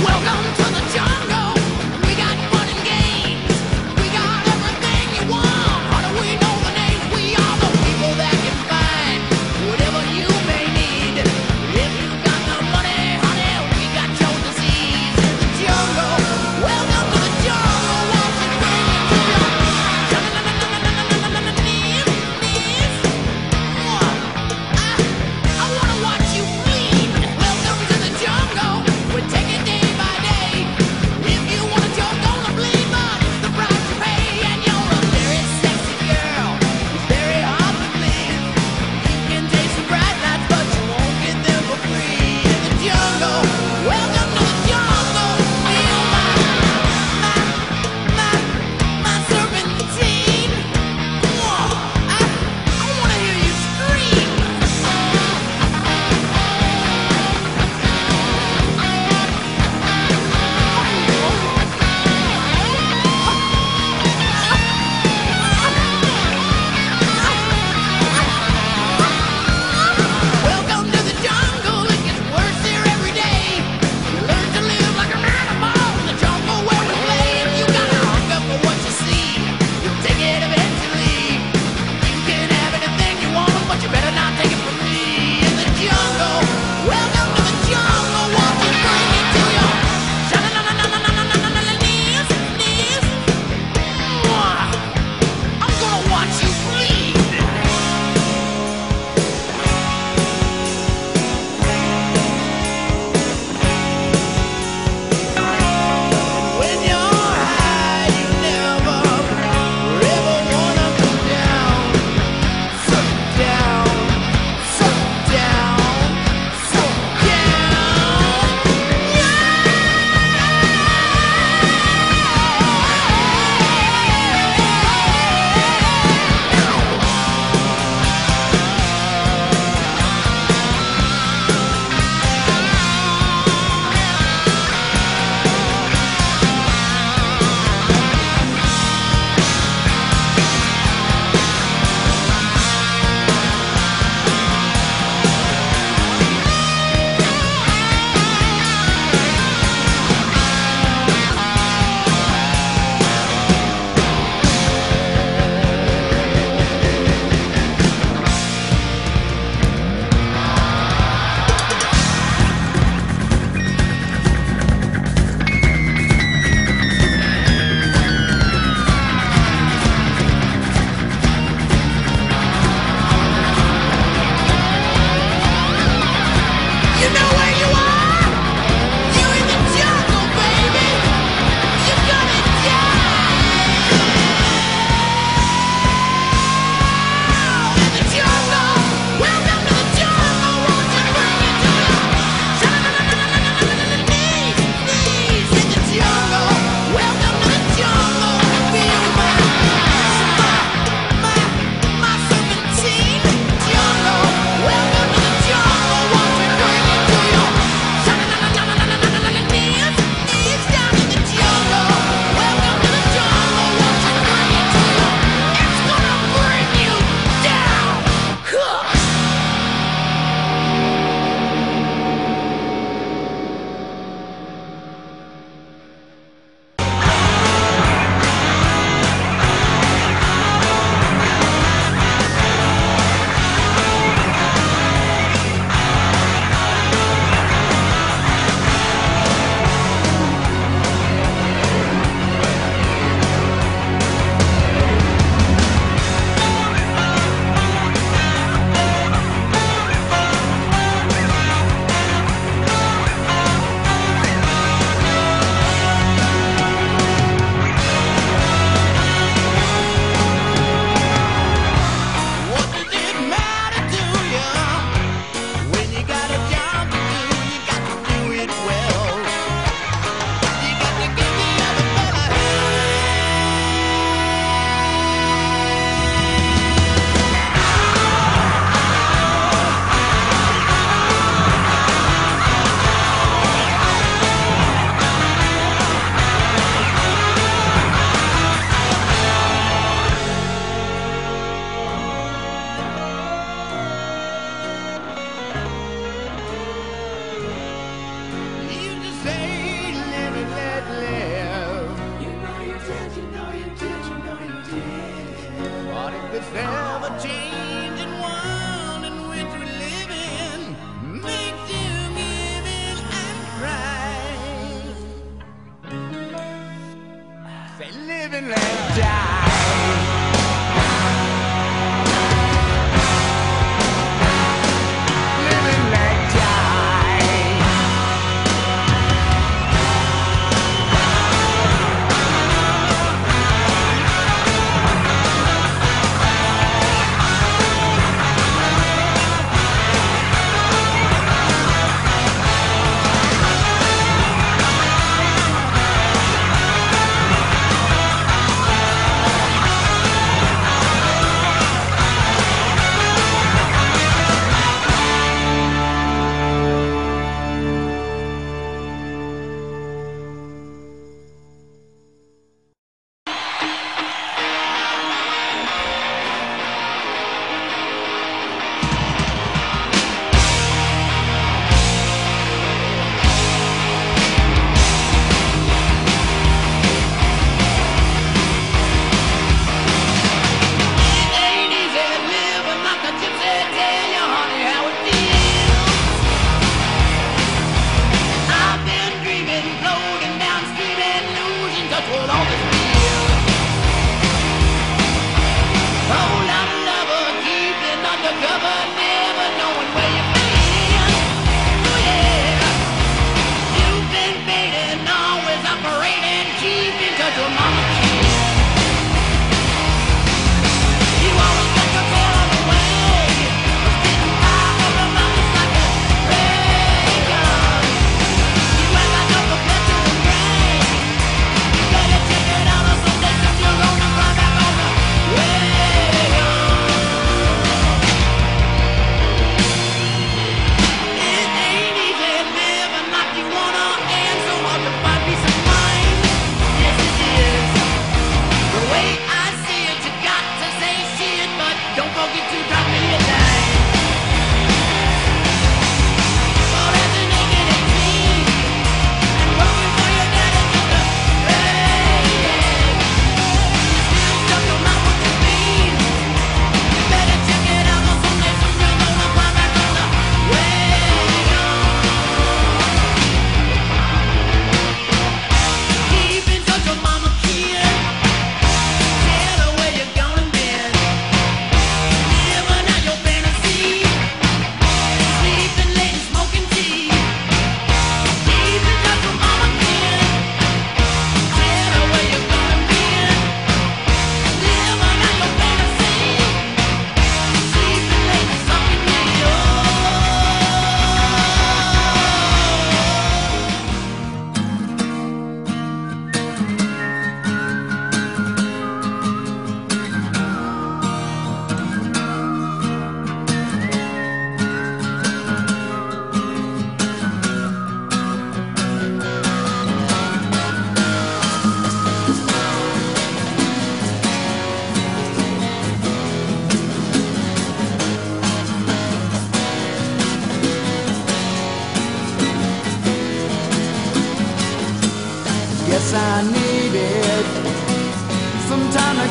Welcome to the jungle.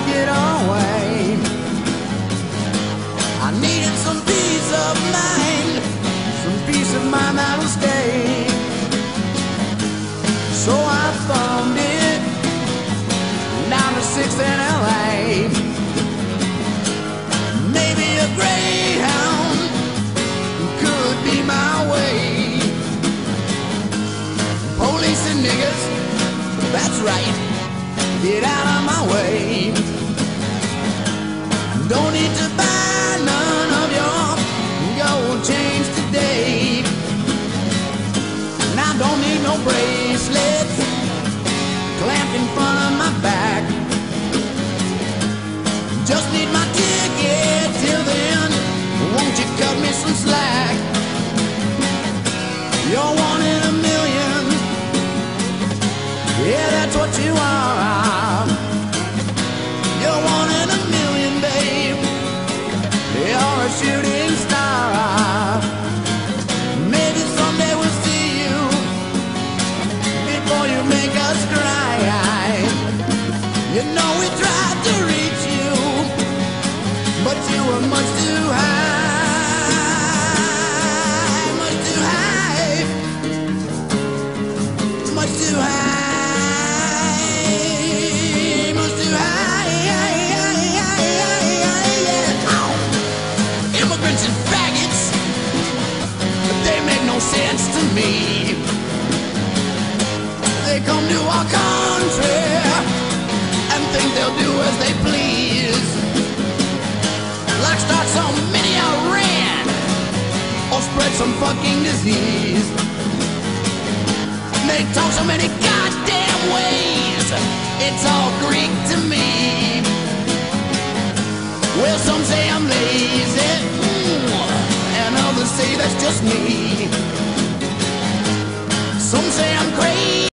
get away. I needed some peace of mind, some peace of mind that will stay. So I thumbed it down to 6th and LA. Maybe a Greyhound could be my way. Police and niggas, that's right, get out of my way. Don't need to buy none of your gold chains today. And I don't need no bracelets clamped in front of my back. Just need my ticket. Till then, won't you cut me some slack? You're one in a million, yeah, that's what you are. You're one in a million, babe. You're a shooting star. Maybe someday we'll see you before you make us cry. You know we tried to reach you, but you were much too high, much too high, much too high, much too high. Immigrants and faggots, they make no sense to me. They come to our country and think they'll do as they please, like start some mini Iran or spread some fucking disease. They talk so many goddamn ways, it's all Greek to me. Well, some say I'm lazy, and others say that's just me. Some say I'm crazy.